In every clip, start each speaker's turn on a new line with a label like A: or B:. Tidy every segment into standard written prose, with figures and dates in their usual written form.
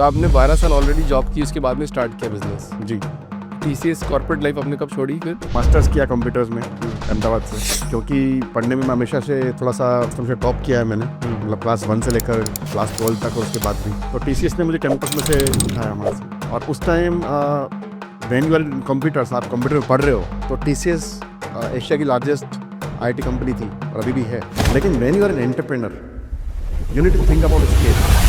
A: तो आपने 12 साल ऑलरेडी जॉब की, उसके बाद में स्टार्ट किया बिजनेस।
B: जी।
A: टीसीएस कॉर्पोरेट लाइफ आपने कब छोड़ी फिर?
B: मास्टर्स किया कंप्यूटर्स में अहमदाबाद से, क्योंकि पढ़ने में मैं हमेशा से थोड़ा सा सबसे टॉप किया है मैंने, मतलब क्लास 1 से लेकर क्लास 12 तक और उसके बाद भी। तो टीसीएस ने मुझे कैंपस में से उठाया वहाँ से। और उस time when you are in computers, आप कंप्यूटर में पढ़ रहे हो, तो टीसीएस एशिया की लार्जेस्ट आईटी कंपनी थी और अभी भी है। लेकिन when you are an entrepreneur, you need to think about scale.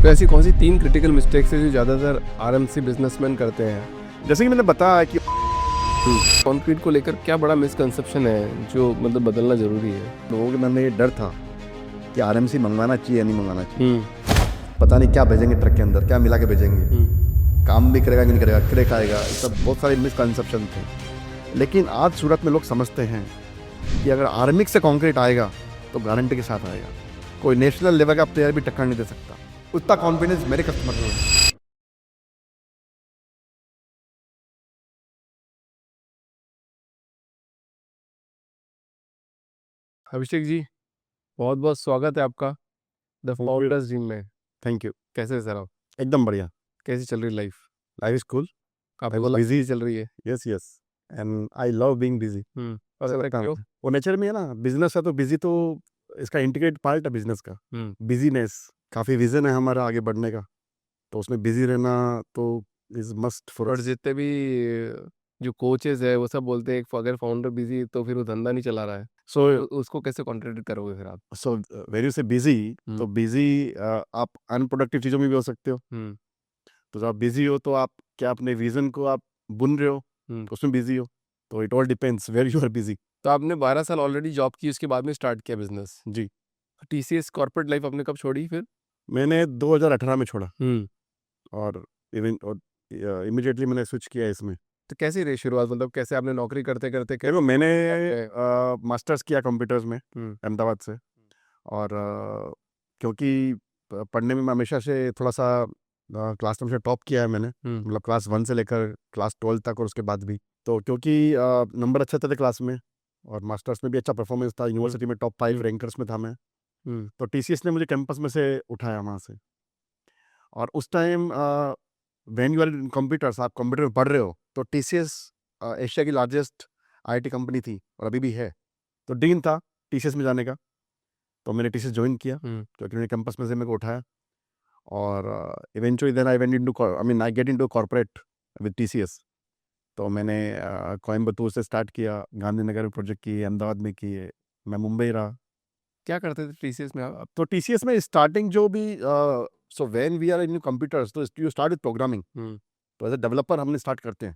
A: तो ऐसी कौन सी 3 क्रिटिकल मिस्टेक्स है जो ज़्यादातर आरएमसी बिजनेसमैन करते हैं?
B: जैसे कि मैंने बताया कि
A: कंक्रीट को लेकर क्या बड़ा मिसकंसेप्शन है जो मतलब बदलना जरूरी है?
B: लोगों के मन में ये डर था कि आरएमसी मंगवाना चाहिए या नहीं मंगवाना चाहिए। पता नहीं क्या भेजेंगे ट्रक के अंदर, क्या मिला के भेजेंगे, काम भी करेगा कि नहीं करेगा, क्रैक आएगा, ये सब बहुत सारे मिसकंसेप्शन थे। लेकिन आज सूरत में लोग समझते हैं कि अगर आर्मिक से कंक्रीट आएगा तो गारंटी के साथ आएगा। कोई नेशनल लेवल का प्लेयर भी टक्कर नहीं दे सकता। उतना कॉन्फिडेंस मेरे कस्टमर में है।
A: अभिषेक जी, बहुत बहुत स्वागत है आपका द फाउंडर्स टीम में।
B: Thank you.
A: कैसे हैं सर आप?
B: एकदम बढ़िया।
A: कैसी चल रही लाइफ?
B: Life is cool.
A: आप बोला बिजी चल रही है।
B: Yes yes, and I love being busy.
A: और
B: मेरा काम
A: क्यों?
B: है वो, नेचर में है ना। बिजनेस है तो बिजी तो इसका इंटीग्रेट पार्ट है बिजनेस का। बिजीनेस काफ़ी विजन है हमारा आगे बढ़ने का, तो उसमें बिजी रहना तो इज मस्ट फॉर
A: और
B: अस।
A: जितने भी जो कोचेस है वो सब बोलते हैं अगर फाउंडर बिजी तो फिर वो धंधा नहीं चला रहा है।
B: सो
A: तो उसको कैसे कॉन्ट्रडिक्ट करोगे फिर आप?
B: सो वेर यू से बिजी, तो बिजी आप अनप्रोडक्टिव चीज़ों में भी हो सकते हो। तो जब आप बिजी हो तो आप क्या अपने विजन को आप बुन रहे हो, तो उसमें बिजी हो। तो it all depends where you are busy.
A: तो आपने 12 साल ऑलरेडी जॉब की, उसके बाद में स्टार्ट किया बिजनेस।
B: जी।
A: टीसीएस कॉर्पोरेट लाइफ आपने कब छोड़ी फिर?
B: मैंने 2018 में छोड़ा
A: हम्म
B: और इवन और इमीडिएटली मैंने स्विच किया इसमें।
A: तो कैसी रही शुरुआत, मतलब कैसे आपने नौकरी करते करते
B: देखो मैंने
A: आपने-
B: मास्टर्स किया कंप्यूटर्स में अहमदाबाद से। और क्योंकि पढ़ने में मैं हमेशा से थोड़ा सा क्लास में से टॉप किया है मैंने, मतलब क्लास 1 से लेकर क्लास 12 तक और उसके बाद भी। तो क्योंकि नंबर अच्छे थे क्लास में और मास्टर्स में भी अच्छा परफॉर्मेंस था, यूनिवर्सिटी में टॉप 5 रैंकर्स में था मैं। तो टीसीएस ने मुझे कैंपस में से उठाया वहाँ से। और उस time when you are in computers, आप कंप्यूटर में पढ़ रहे हो, तो टीसीएस एशिया की लार्जेस्ट आईटी कंपनी थी और अभी भी है। तो ड्रीम था टीसीएस में जाने का, तो मैंने टीसीएस ज्वाइन किया क्योंकि उन्होंने कैंपस में से मेरे को उठाया। और eventually then I went into, I mean I get into corporate with TCS. तो मैंने कोयम्बतूर से स्टार्ट किया, गांधीनगर में प्रोजेक्ट किए, अहमदाबाद में किए, मैं मुंबई रहा।
A: क्या करते थे टीसीएस में आप?
B: तो टीसीएस में स्टार्टिंग जो भी so when we are in computers, तो यू स्टार्ट विद प्रोग्रामिंग। तो एज ए डेवलपर हमने स्टार्ट करते हैं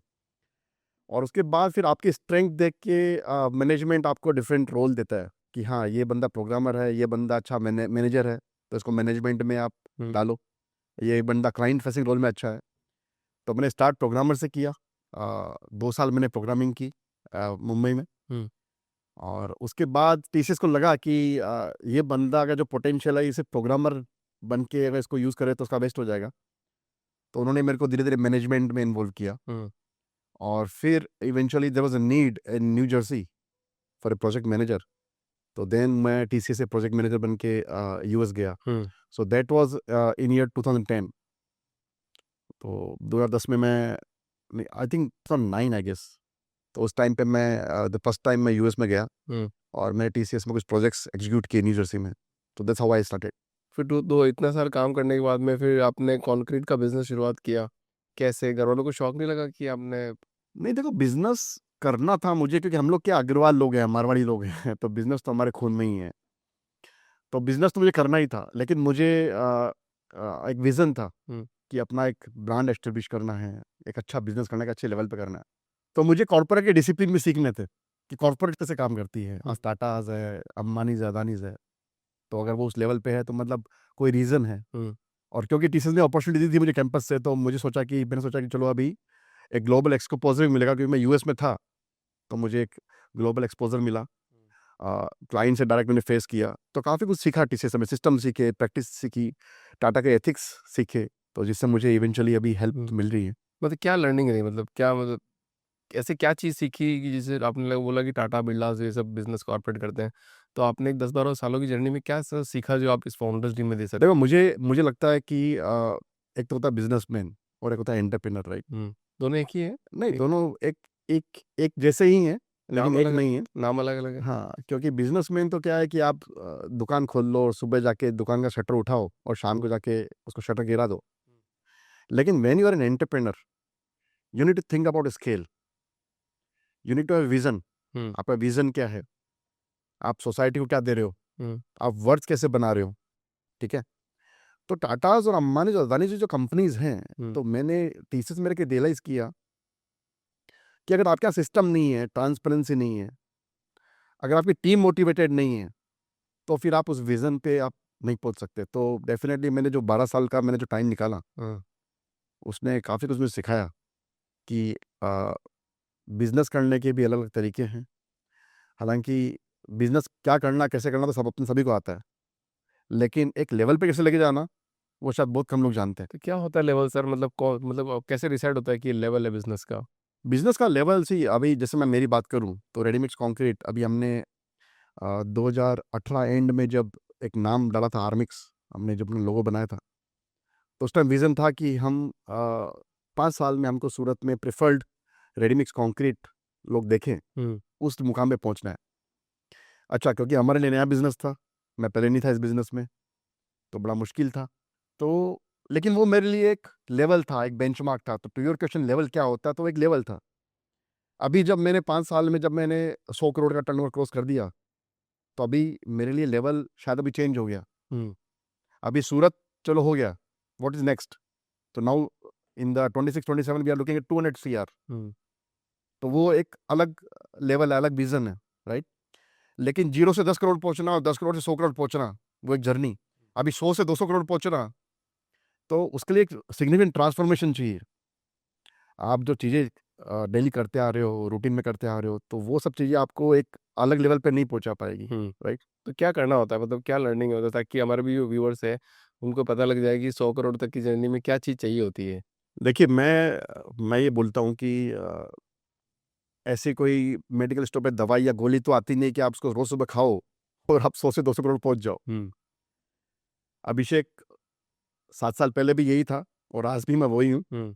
B: और उसके बाद फिर आपकी स्ट्रेंथ देख के मैनेजमेंट आपको डिफरेंट रोल देता है कि हाँ ये बंदा प्रोग्रामर है, ये बंदा अच्छा मैनेजर है, तो इसको मैनेजमेंट में आप डालो। ये बंदा क्लाइंट फेसिंग रोल में अच्छा है। तो मैंने स्टार्ट प्रोग्रामर से किया। 2 साल मैंने प्रोग्रामिंग की मुंबई में। और उसके बाद टीसीएस को लगा कि ये बंदा का जो पोटेंशियल है, इसे प्रोग्रामर बन के अगर इसको यूज़ करे तो उसका वेस्ट हो जाएगा। तो उन्होंने मेरे को धीरे धीरे मैनेजमेंट में इन्वॉल्व किया। और फिर eventually there was a need in New Jersey for a project manager. तो देन मैं टीसीएस से प्रोजेक्ट मैनेजर बन के यूएस गया। So that was in year 2010। तो 2010 में मैं आई थिंक 2009 आई गेस। तो उस टाइम पे मैं द फर्स्ट टाइम मैं यूएस में गया और मैंने टीसीएस में कुछ प्रोजेक्ट्स एग्जीक्यूट किए न्यू जर्सी में। तो दैट्स हाउ आई स्टार्टेड।
A: फिर दो इतना सारा काम करने के बाद में फिर आपने कंक्रीट का बिजनेस शुरुआत किया। कैसे, घर वालों को शौक नहीं लगा कि आपने?
B: नहीं देखो, बिजनेस करना था मुझे, क्योंकि हम लोग क्या अग्रवाल लोग हैं, मारवाड़ी लोग हैं, तो बिजनेस तो हमारे खून में ही है। तो बिजनेस तो मुझे करना ही था, लेकिन मुझे एक विजन था कि अपना एक ब्रांड एस्टेब्लिश करना है, एक अच्छा बिजनेस करना है, एक अच्छे लेवल पे करना है। तो मुझे कॉर्पोरेट के डिसिप्लिन में सीखने थे कि कॉर्पोरेट कैसे काम करती है। आज टाटाज है, अंबानीज है, अदानीज है, तो अगर वो उस लेवल पे है तो मतलब कोई रीज़न है। और क्योंकि टीसीएस ने अपॉर्चुनिटी दी थी मुझे कैंपस से, तो मैंने सोचा कि चलो अभी एक ग्लोबल एक्सपोजर मिलेगा, क्योंकि मैं यूएस में था, तो मुझे एक ग्लोबल एक्सपोजर मिला। क्लाइंट से डायरेक्ट मैंने फेस किया, तो काफ़ी कुछ सीखा टीसीएस में, सिस्टम सीखे, प्रैक्टिस सीखी, टाटा के एथिक्स सीखे, तो जिससे मुझे इवेंचुअली अभी हेल्प मिल रही है।
A: मतलब क्या लर्निंग रही, मतलब क्या, मतलब ऐसे क्या चीज़ सीखी कि जिसे आपने बोला कि टाटा बिरला से ये सब बिजनेस कॉर्पोरेट करते हैं, तो आपने एक 10-12 सालों की जर्नी में क्या सीखा जो आप इस फाउंडर्स टीम में दे सकते?
B: देखो मुझे लगता है कि एक तो होता है बिजनेसमैन और एक होता है एंटरप्रेन्योर, राइट?
A: दोनों एक ही है?
B: नहीं,
A: एक
B: दोनों एक एक एक जैसे ही हैं, लेकिन
A: नाम
B: एक
A: अलग
B: नहीं है।
A: नाम अलग-अलग है?
B: हाँ, क्योंकि बिजनेसमैन तो क्या है कि आप दुकान खोल लो और सुबह जाके दुकान का शटर उठाओ और शाम को जाके उसको शटर गिरा दो। लेकिन when you are an entrepreneur, you need to think about scale, you need to have vision.
A: हुँ,
B: आपका विजन क्या है? आप सोसाइटी को क्या दे रहे हो?
A: हुँ,
B: आप वर्थ कैसे बना रहे हो? ठीक है? तो टाटाज़ और अंबानी जो अदानी जो कंपनीज़ हैं,
A: हुँ,
B: तो मैंने थीसिस मेरे को रियलाइज़ किया कि अगर आपके यहाँ सिस्टम नहीं है, ट्रांसपेरेंसी नहीं है, अगर आपकी टीम मोटिवेटेड नहीं है, तो फिर आप उस विज़न पे आप नहीं पहुँच सकते। तो डेफ़िनेटली मैंने जो 12 साल का मैंने जो टाइम निकाला,
A: हाँ,
B: उसने काफ़ी कुछ मुझे सिखाया कि अ, बिज़नेस करने के भी अलग-अलग तरीके हैं। हालाँकि बिज़नेस क्या करना, कैसे करना तो सब अपने सभी को आता है। लेकिन एक लेवल पे कैसे लेके जाना, वो शायद बहुत कम लोग जानते हैं।
A: तो क्या होता है लेवल सर? मतलब मतलब कैसे डिसाइड होता है कि ये लेवल है बिज़नेस का?
B: बिज़नेस का लेवल सी अभी जैसे मैं मेरी बात करूँ, तो रेडी मिक्स कंक्रीट अभी हमने 2018 एंड में जब एक नाम डाला था आर्मिक्स, हमने जब अपना लोगो बनाया था, तो उस टाइम विज़न था कि हम 5 साल में हमको सूरत में प्रेफर्ड रेडी मिक्स कंक्रीट लोग देखें,
A: हुँ,
B: उस मुकाम पे पहुँचना है। अच्छा, क्योंकि हमारे लिए नया बिज़नेस था, मैं पहले नहीं था इस बिज़नेस में, तो बड़ा मुश्किल था। तो लेकिन वो मेरे लिए एक लेवल था, एक बेंचमार्क था। तो टू योर क्वेश्चन लेवल क्या होता है, तो एक लेवल था। अभी जब मैंने 5 साल में जब मैंने 100 करोड़ का टर्नओवर क्रॉस कर दिया, तो अभी मेरे लिए लेवल शायद अभी चेंज हो गया।
A: हुँ,
B: अभी सूरत चलो हो गया, व्हाट इज़ नेक्स्ट? तो now in the 26-27 we are looking at 200 CR.
A: हुँ,
B: तो वो एक अलग लेवल है, अलग विज़न है, राइट? लेकिन 0 से 10 करोड़ पहुँचना और 10 करोड़ से 100 करोड़ पहुँचना, वो एक जर्नी। अभी 100 से 200 करोड़ पहुँचना, तो उसके लिए एक सिग्निफिकेंट ट्रांसफॉर्मेशन चाहिए। आप जो चीज़ें डेली करते आ रहे हो, रूटीन में करते आ रहे हो, तो वो सब चीज़ें आपको एक अलग लेवल पे नहीं पहुँचा पाएगी,
A: हुँ।
B: राइट?
A: तो क्या करना होता है? मतलब क्या लर्निंग होता है ताकि हमारे भी जो व्यूअर्स हैं, उनको पता लग जाए कि 100 करोड़ तक की जर्नी में क्या चीज़ चाहिए होती है?
B: देखिए, मैं ये बोलता हूँ कि ऐसी कोई मेडिकल स्टोर पे दवाई या गोली तो आती नहीं कि आप उसको रोज़ सुबह खाओ और आप 100 से 200 करोड़ पहुँच जाओ।
A: हुँ,
B: अभिषेक 7 साल पहले भी यही था और आज भी मैं वही हूँ।
A: हुँ,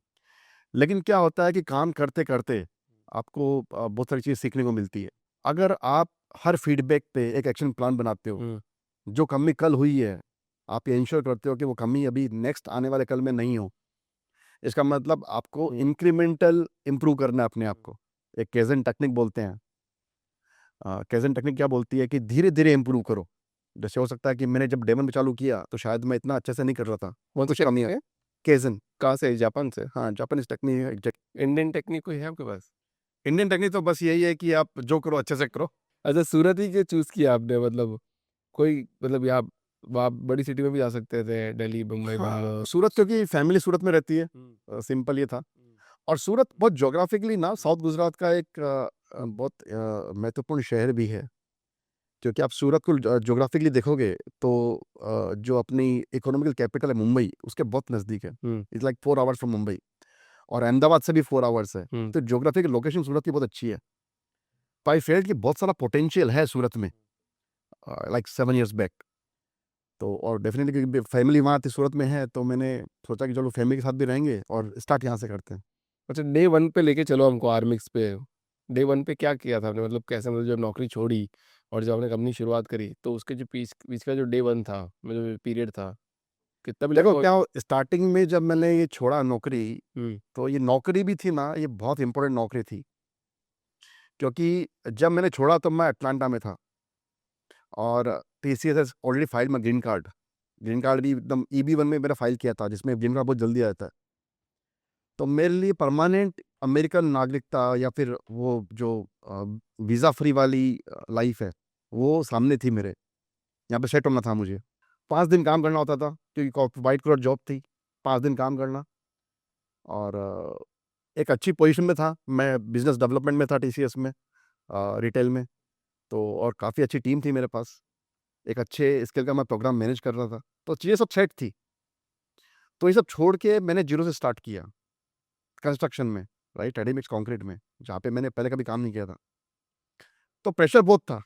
B: लेकिन क्या होता है कि काम करते-करते आपको बहुत सारी चीज़ें सीखने को मिलती है। अगर आप हर फीडबैक पे एक एक्शन प्लान बनाते हो,
A: हुँ,
B: जो कमी कल हुई है, आप ये इंश्योर करते हो कि वो कमी अभी नेक्स्ट आने वाले कल में नहीं हो। इसका मतलब आपको इंक्रीमेंटल इम्प्रूव करना है अपने आप को। एक काइज़ेन टेक्निक बोलते हैं। काइज़ेन टेक्निक क्या बोलती है कि धीरे-धीरे इम्प्रूव करो। जैसे हो सकता है कि मैंने जब डेमन पे चालू किया, तो शायद मैं इतना अच्छे से नहीं कर रहा था।
A: कौन सी
B: कुछ कमियाँ
A: टेक्निक है?
B: काइज़ेन,
A: कहाँ से? जापान से?
B: हाँ, जापानीज़ टेक्निक है एग्ज़ैक्ट।
A: इंडियन टेक्निक कोई है आपके पास?
B: इंडियन टेक्निक तो बस यही है कि आप जो करो अच्छे से करो।
A: अच्छा, सूरत ही क्यों चूज़ किया आपने? मतलब कोई मतलब यहाँ आप बड़ी सिटी में भी जा सकते थे, दिल्ली, मुंबई,
B: हाँ,
A: बैंगलोर।
B: सूरत क्योंकि फैमिली सूरत में रहती है,
A: हुँ,
B: सिंपल ये था।
A: हुँ,
B: और सूरत बहुत ज्योग्राफिकली ना
A: हुँ,
B: साउथ गुजरात का एक बहुत महत्वपूर्ण शहर भी है। क्योंकि आप सूरत को ज्योग्राफिकली देखोगे तो जो अपनी इकोनॉमिकल कैपिटल है मुंबई, उसके बहुत नज़दीक है।
A: हुँ,
B: it's like 4 hours from Mumbai और अहमदाबाद से भी 4 आवर्स है।
A: हुँ,
B: तो ज्योग्राफिकल लोकेशन सूरत की बहुत अच्छी है। तो आई फेल्ट कि बहुत सारा पोटेंशियल है सूरत में लाइक 7 इयर्स बैक। तो और डेफ़िनिटली क्योंकि फैमिली वहाँ थी सूरत में है, तो मैंने सोचा कि चलो फैमिली के साथ भी रहेंगे और स्टार्ट यहाँ से करते हैं।
A: अच्छा, डे 1 पे लेके चलो हमको आर्मिक्स पे। डे 1 पे क्या किया था आपने? मतलब कैसे, मतलब जब नौकरी छोड़ी और जब आपने कंपनी शुरुआत करी, तो उसके जो बीच बीच का जो डे 1 था, मतलब पीरियड था, कितना भी
B: देखो
A: लगभग।
B: क्या स्टार्टिंग में जब मैंने ये छोड़ा नौकरी,
A: हुँ,
B: तो ये नौकरी भी थी ना, ये बहुत इम्पोर्टेंट नौकरी थी। क्योंकि जब मैंने छोड़ा तो मैं अटलांटा में था और TCS has already filed my green card. Green card भी एकदम ईबी-1 में मेरा फाइल किया था, जिसमें ग्रीन कार्ड बहुत जल्दी आ जाता है। तो मेरे लिए परमानेंट अमेरिकन नागरिकता या फिर वो जो वीज़ा फ्री वाली लाइफ़ है, वो सामने थी मेरे। यहाँ पे सेट होना था मुझे। 5 दिन काम करना होता था क्योंकि व्हाइट कॉलर जॉब थी। 5 दिन काम करना और एक अच्छी पोज़ीशन में था। मैं बिज़नेस डेवलपमेंट में था टीसीएस में, रिटेल में। तो और काफ़ी अच्छी टीम थी मेरे पास। एक अच्छे स्केल का मैं प्रोग्राम मैनेज कर रहा था। तो चीज़ें सब सेट थी। तो ये सब छोड़ के मैंने ज़ीरो से स्टार्ट किया, कंस्ट्रक्शन में, राइट? रेडी मिक्स कंक्रीट में, जहाँ पे मैंने पहले कभी काम नहीं किया था। तो प्रेशर बहुत था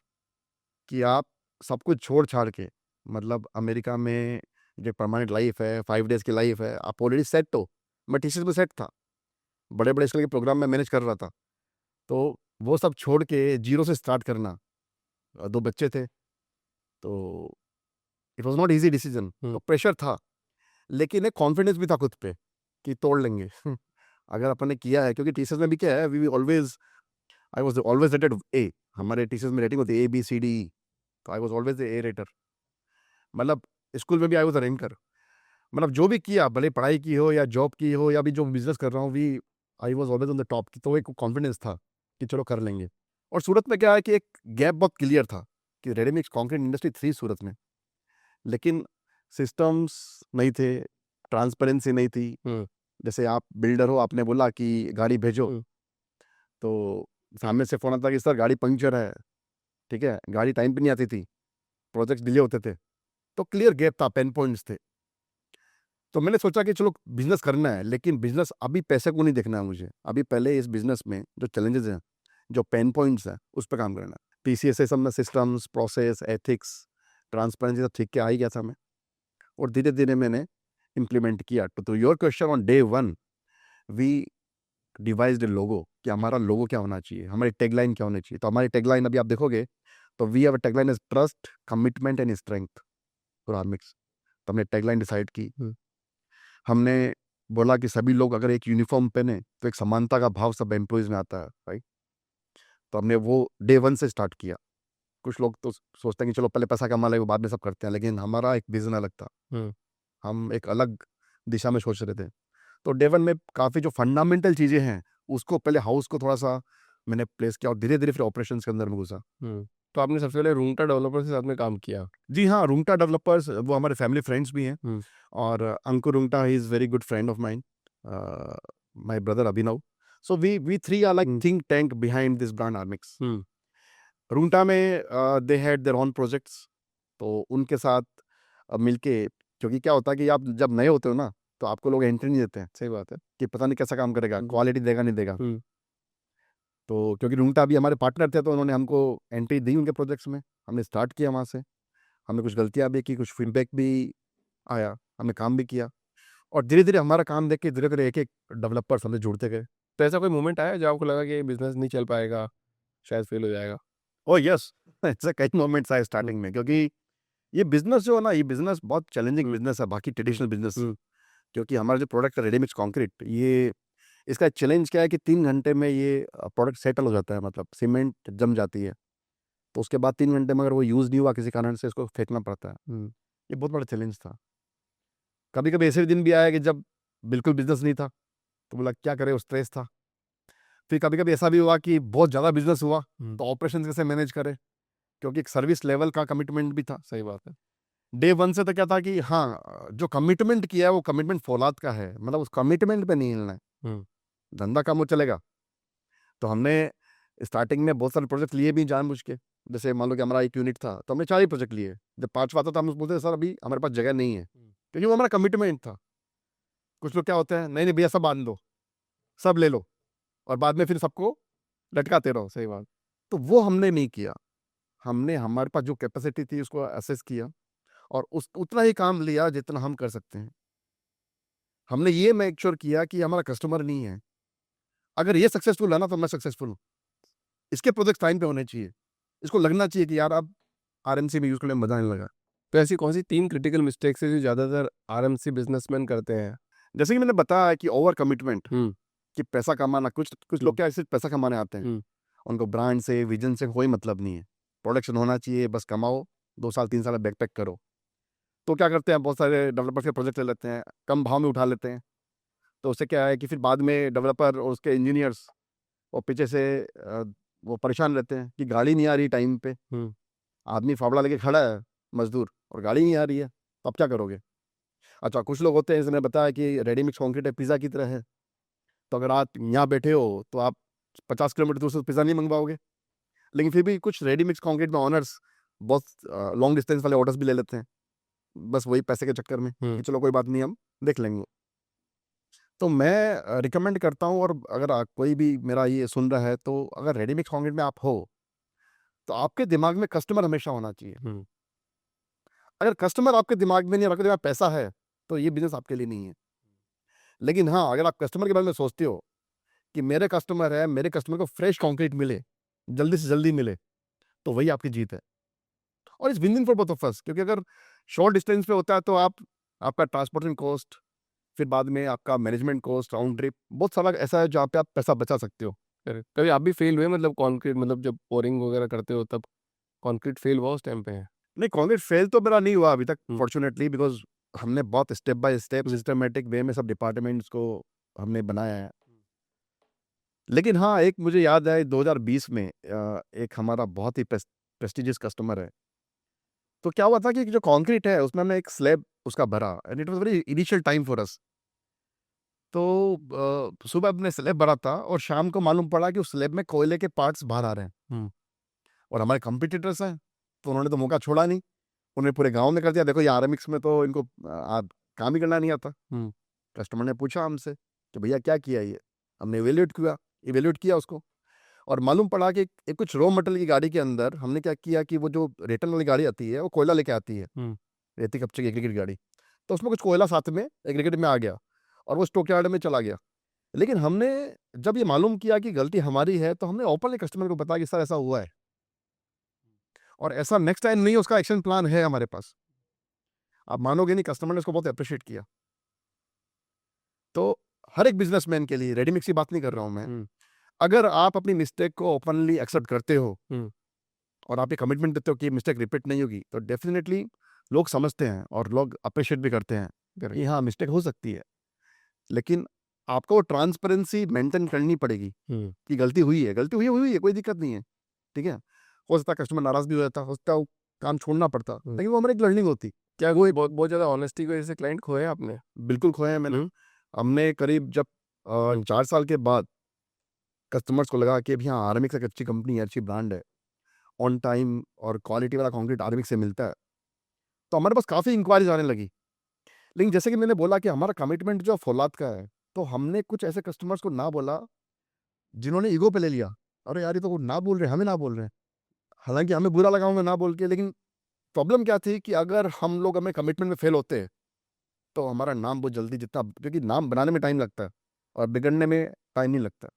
B: कि आप सब कुछ छोड़-छाड़ के मतलब अमेरिका में जो परमानेंट लाइफ है, 5 डेज़ की लाइफ है, आप ऑलरेडी सेट हो। मैं टीसीएस में सेट था, बड़े-बड़े स्केल के प्रोग्राम मैं मैनेज कर रहा था। तो वो सब छोड़ के ज़ीरो से स्टार्ट करना, 2 बच्चे थे, तो it was not easy decision. तो प्रेशर था, लेकिन एक कॉन्फिडेंस भी था खुद पे कि तोड़ लेंगे। अगर अपन ने किया है, क्योंकि टीसीएस में भी क्या है, we always I was always rated A. हमारे टीसीएस में रेटिंग होती है ए, बी, सी, डी, ई, तो आई वाज़ ऑलवेज़ ए रेटर। मतलब स्कूल में भी आई वाज़ अ रैंकर। मतलब जो भी किया, भले पढ़ाई की हो या जॉब की हो या अभी जो बिज़नेस कर रहा हूँ, we I was always on the top. तो एक कॉन्फिडेंस था कि चलो कर लेंगे। और सूरत में क्या है कि एक गैप बहुत क्लियर था कि रेडी मिक्स कंक्रीट इंडस्ट्री थी सूरत में, लेकिन सिस्टम्स नहीं थे, ट्रांसपेरेंसी नहीं थी। जैसे आप बिल्डर हो, आपने बोला कि गाड़ी भेजो, तो सामने से फ़ोन आता कि सर गाड़ी पंक्चर है, ठीक है? गाड़ी टाइम पे नहीं आती थी, प्रोजेक्ट्स डिले होते थे। तो क्लियर गैप था, पेन पॉइंट्स थे। तो मैंने सोचा कि चलो बिज़नेस करना है, लेकिन बिज़नेस अभी पैसे को नहीं देखना है मुझे। अभी पहले इस बिज़नेस में जो चैलेंजेज़ हैं, जो पेन पॉइंट्स हैं, उस पे काम करना है। टीसीएस सब में सिस्टम्स, प्रोसेस, एथिक्स, ट्रांसपेरेंसी सब सीख के आ ही गया था मैं, और धीरे-धीरे मैंने इम्प्लीमेंट किया। तो your question on day 1 we devised a logo कि हमारा लोगो क्या होना चाहिए, हमारी टैगलाइन क्या होनी चाहिए। तो हमारी टैगलाइन अभी आप देखोगे तो we have a tagline is trust, commitment and strength for Armix. तो हमने टैगलाइन डिसाइड की। हमने बोला कि सभी लोग अगर एक यूनिफ़ॉर्म पहने तो एक समानता का भाव सब एम्प्लॉइज़ में आता है, राइट? तो हमने वो डे 1 से स्टार्ट किया। कुछ लोग तो सोचते हैं कि चलो पहले पैसा कमा लें, वो बाद में सब करते हैं, लेकिन हमारा एक विज़न अलग था। हम एक अलग दिशा में सोच रहे थे। तो डे 1 में काफ़ी जो फंडामेंटल चीज़ें हैं, उसको पहले हाउस को थोड़ा-सा मैंने प्लेस किया और धीरे-धीरे फिर ऑपरेशंस के अंदर में घुसा।
A: तो आपने सबसे पहले रूंगटा डेवलपर्स के साथ में काम किया?
B: जी हाँ, रूंगटा डेवलपर्स वो हमारे फैमिली फ्रेंड्स भी हैं, और Ankur Rungta he is very good friend of mine, my brother Abhinav. So we 3 are like think tank behind this brand Armix. Rungta में they had their own projects, तो उनके साथ मिलके, क्योंकि क्या होता है कि आप जब नए होते हो ना, तो आपको लोग एंट्री नहीं देते हैं
A: सही बात है।
B: कि पता नहीं कैसा काम करेगा, क्वालिटी देगा नहीं देगा। तो क्योंकि रूंगटा भी हमारे पार्टनर थे, तो उन्होंने हमको एंट्री दी उनके प्रोजेक्ट्स में। हमने स्टार्ट किया वहाँ से। हमने कुछ गलतियाँ भी की, कुछ फीडबैक भी आया, हमने काम भी किया, और धीरे-धीरे हमारा काम देख के धीरे-धीरे एक-एक डेवलपर्स हमसे जुड़ते गए।
A: तो ऐसा कोई मोमेंट आया जब आपको लगा कि ये बिज़नेस नहीं चल पाएगा, शायद फेल हो जाएगा?
B: Oh yes! ऐसे कई मोमेंट्स आए स्टार्टिंग में, क्योंकि ये बिज़नेस जो है ना, ये बिज़नेस बहुत चैलेंजिंग बिज़नेस है बाकी ट्रेडिशनल बिज़नेस से। क्योंकि हमारा जो प्रोडक्ट है रेडी मिक्स कंक्रीट, ये इसका चैलेंज क्या है कि 3 घंटे में ये प्रोडक्ट सेटल हो जाता है, मतलब सीमेंट जम जाती है। तो उसके बाद 3 घंटे में अगर वो यूज़ नहीं हुआ किसी कारण से, इसको फेंकना पड़ता है। ये बहुत बड़ा चैलेंज था। कभी-कभी ऐसे भी दिन भी आया कि जब बिल्कुल बिज़नेस नहीं था, तो बोला क्या करें, वो स्ट्रेस था। फिर कभी-कभी ऐसा भी हुआ कि बहुत ज़्यादा बिज़नेस हुआ, तो ऑपरेशंस कैसे मैनेज करें? क्योंकि एक सर्विस लेवल का कमिटमेंट भी था।
A: सही बात है।
B: डे 1 से तो क्या था कि हाँ, जो कमिटमेंट किया है वो कमिटमेंट फौलाद का है, मतलब उस कमिटमेंट पे नहीं हिलना है। धंधा कम हो चलेगा। तो हमने स्टार्टिंग में बहुत सारे प्रोजेक्ट लिए भी जानबूझ के। जैसे मान लो कि हमारा एक यूनिट था, तो हमने 4 ही प्रोजेक्ट लिए। जब 5वां आता तो हम बोलते सर अभी हमारे पास जगह नहीं है, क्योंकि वो हमारा कमिटमेंट था। कुछ लोग क्या होते हैं, नहीं नहीं भैया सब बांध दो, सब ले लो, और बाद में फिर सबको लटकाते रहो।
A: सही बात।
B: तो वो हमने नहीं किया। हमने हमारे पास जो कैपेसिटी थी उसको असेस किया, और उस उतना ही काम लिया जितना हम कर सकते हैं। हमने ये मेक श्योर किया कि हमारा कस्टमर नहीं है, अगर ये सक्सेसफुल है ना तो मैं सक्सेसफुल हूँ। इसके प्रोजेक्ट टाइम पे होने चाहिए। इसको लगना चाहिए कि यार अब आरएमसी में यूज़ करने में मज़ा आने लगा।
A: तो ऐसी कौन-सी 3 क्रिटिकल मिस्टेक्स है जो ज़्यादातर आरएमसी बिज़नेसमैन करते हैं?
B: जैसे कि मैंने बताया कि ओवर कमिटमेंट,
A: हुँ,
B: कि पैसा कमाना, कुछ कुछ लोग क्या सिर्फ पैसा कमाने आते हैं।
A: हुँ,
B: उनको ब्रांड से, विज़न से कोई मतलब नहीं है। प्रोडक्शन होना चाहिए, बस कमाओ, 2 साल 3 साल में बैकपैक करो। तो क्या करते हैं, बहुत सारे डेवलपर्स के प्रोजेक्ट ले लेते हैं, कम भाव में उठा लेते हैं। तो उससे क्या है कि फिर बाद में डेवलपर और उसके इंजीनियर्स वो पीछे से वो परेशान रहते हैं कि गाड़ी नहीं आ रही टाइम पे।
A: हुँ।
B: आदमी फावड़ा लेके खड़ा है, मज़दूर, और गाड़ी नहीं आ रही है, तो अब क्या करोगे? अच्छा, कुछ लोग होते हैं, जैसे मैंने बताया कि रेडी मिक्स कंक्रीट है, पिज़्ज़ा की तरह है। तो अगर आप यहाँ बैठे हो, तो आप 50 किलोमीटर दूर से पिज़्ज़ा नहीं मँगवाओगे। लेकिन फिर भी कुछ रेडी मिक्स कंक्रीट में ओनर्स बहुत लॉन्ग डिस्टेंस वाले ऑर्डर्स भी ले लेते हैं, बस वही पैसे के चक्कर में कि चलो कोई बात नहीं, हम देख लेंगे। तो मैं रिकमेंड करता हूँ, और अगर कोई भी मेरा ये सुन रहा है, तो अगर रेडी मिक्स कंक्रीट में आप हो, तो आपके दिमाग में कस्टमर हमेशा होना चाहिए। अगर कस्टमर आपके दिमाग में नहीं है, आपके दिमाग में पैसा है, तो ये बिजनेस आपके लिए नहीं है। लेकिन हाँ, अगर आप कस्टमर के बारे में सोचते हो कि मेरे कस्टमर है, मेरे कस्टमर को फ्रेश कंक्रीट मिले, जल्दी से जल्दी मिले, तो वही आपकी जीत है। और it's win win for both of us, क्योंकि अगर शॉर्ट डिस्टेंस पे होता है तो आपका ट्रांसपोर्टेशन कॉस्ट, फिर बाद में आपका मैनेजमेंट कॉस्ट, राउंड ट्रिप, बहुत सारा ऐसा है जहाँ पे आप पैसा बचा सकते हो।
A: करेक्ट। कभी आप भी फेल हुए मतलब कंक्रीट, मतलब जब पोरिंग वगैरह करते हो तब कंक्रीट फेल हुआ उस टाइम पे?
B: नहीं, कंक्रीट फेल तो मेरा नहीं हुआ अभी तक,
A: हम्म।
B: फॉर्चुनेटली, बिकॉज हमने बहुत step by step systematic way में सब डिपार्टमेंट्स को हमने बनाया है। लेकिन हाँ, एक मुझे याद है 2020 में एक हमारा बहुत ही प्रेस्टिजियस कस्टमर है। तो क्या हुआ था कि जो कंक्रीट है उसमें हमने एक स्लैब उसका भरा, and it was very initial time for us. तो सुबह अपने स्लैब भरा था और शाम को मालूम पड़ा कि उस स्लैब में कोयले के पार्ट्स बाहर आ रहे हैं।
A: हम्म।
B: और हमारे कंपटीटर्स हैं, तो उन्होंने तो मौका छोड़ा नहीं। उन्होंने पूरे गांव में कर दिया, देखो ये आरएमएक्स में तो इनको आप काम ही करना नहीं आता।
A: हम्म।
B: कस्टमर ने पूछा हमसे कि भैया क्या किया ये? हमने इवेल्यूएट किया उसको, और मालूम पड़ा कि एक कुछ रॉ मटेरियल की गाड़ी के अंदर हमने क्या किया कि वो जो रेतन वाली गाड़ी आती है वो कोयला लेके आती है,
A: हम्म।
B: रेती कपचे की एक लिक्विड गाड़ी। तो उसमें कुछ कोयला साथ में एक लिक्विड में आ गया और वो स्टॉकयार्ड में चला गया। लेकिन हमने जब ये मालूम किया कि गलती हमारी है, तो हमने ओपनली कस्टमर को बताया कि सर ऐसा हुआ है, और ऐसा नेक्स्ट टाइम नहीं, उसका एक्शन प्लान है हमारे पास। आप मानोगे नहीं, कस्टमर ने उसको बहुत अप्रिशिएट किया। तो हर एक बिजनेसमैन के लिए, रेडीमिक्स की बात नहीं कर रहा हूं मैं, अगर आप अपनी मिस्टेक को ओपनली एक्सेप्ट करते हो और आप ये कमिटमेंट देते हो कि मिस्टेक रिपीट नहीं होगी, तो डेफिनेटली लोग समझते हैं और लोग अप्रिशिएट भी करते हैं कि हाँ, मिस्टेक हो सकती है। लेकिन आपको ट्रांसपेरेंसी मेंटेन करनी पड़ेगी कि गलती हुई है, हुई है, कोई दिक्कत नहीं है, ठीक है। हो सकता है कस्टमर नाराज भी हो जाता, हो सकता है वो काम छोड़ना पड़ता, लेकिन वो हमारी एक लर्निंग होती।
A: क्या वो बहुत बहुत ज़्यादा ऑनेस्टी की वजह से क्लाइंट खोए आपने?
B: बिल्कुल खोए हैं मैंने। हमने करीब जब 4 साल के बाद कस्टमर्स को लगा कि अभी हाँ, आर्मिक एक अच्छी कंपनी है, अच्छी ब्रांड है, ऑन टाइम और क्वालिटी वाला कंक्रीट आर्मिक से मिलता है, तो हमारे पास काफ़ी इंक्वायरीज आने लगी। लेकिन जैसे कि मैंने बोला कि हमारा कमिटमेंट जो फौलाद का है, तो हमने कुछ ऐसे कस्टमर्स को ना बोला जिन्होंने ईगो पे ले लिया, अरे यार ये तो वो ना बोल रहे हैं, हमें ना बोल रहे हैं। हालांकि हमें बुरा लगा हमें ना बोल के, लेकिन प्रॉब्लम क्या थी कि अगर हम लोग हमें कमिटमेंट में फेल होते तो हमारा नाम बहुत जल्दी, जितना, क्योंकि नाम बनाने में टाइम लगता है और बिगड़ने में टाइम नहीं लगता।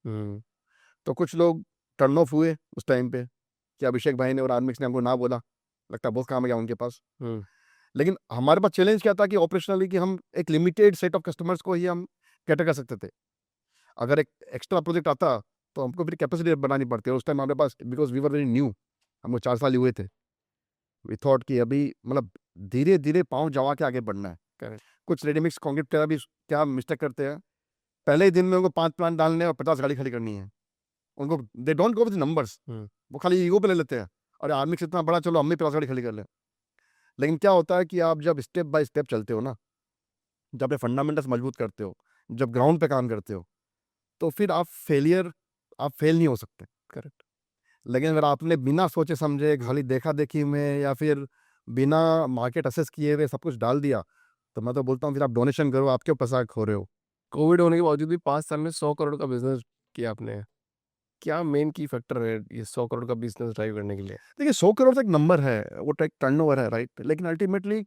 B: तो कुछ लोग टर्न ऑफ हुए उस टाइम पे कि अभिषेक भाई ने और आर्मिक्स ने हमको ना बोला, लगता है बहुत काम है क्या उनके पास। लेकिन हमारे पास चैलेंज क्या था कि ऑपरेशनली कि हम एक लिमिटेड सेट ऑफ कस्टमर्स को ही हम कैटर कर सकते थे। अगर एक एक्स्ट्रा प्रोजेक्ट आता तो हमको फिर कैपेसिटी बनानी पड़ती है। उस टाइम हमारे पास, because we were very new, हमको 4 साल ही हुए थे, वी थॉट कि अभी मतलब धीरे धीरे पाँव जमा के आगे बढ़ना है।
A: करेक्ट।
B: कुछ रेडीमिक्स कॉन्क्रीट का भी क्या मिस्टेक करते हैं, पहले ही दिन में उनको 5 प्लांट डालने और 50 गाड़ी खड़ी करनी है। उनको they don't go with numbers, वो खाली ईगो पे ले लेते हैं, और आर्मी से इतना बड़ा, चलो हम भी 50 गाड़ी खड़ी कर लें। लेकिन क्या होता है कि आप जब स्टेप बाय स्टेप चलते हो ना, जब अपने फंडामेंटल्स मजबूत करते हो, जब ग्राउंड पे काम करते हो, तो फिर आप फेल नहीं हो सकते।
A: करेक्ट।
B: लेकिन अगर आपने बिना सोचे समझे, खाली देखा देखी में, या फिर बिना मार्केट असेस किए हुए सब कुछ डाल दिया, तो मैं तो बोलता हूँ फिर आप डोनेशन करो, आप क्यों पैसा खो रहे हो।
A: कोविड होने के बावजूद भी 5 साल में 100 करोड़ का बिजनेस किया आपने। क्या मेन की फैक्टर है ये 100 करोड़ का बिजनेस ड्राइव करने के लिए?
B: देखिए 100 करोड़ एक नंबर है, वो एक टर्नओवर है, राइट। लेकिन अल्टीमेटली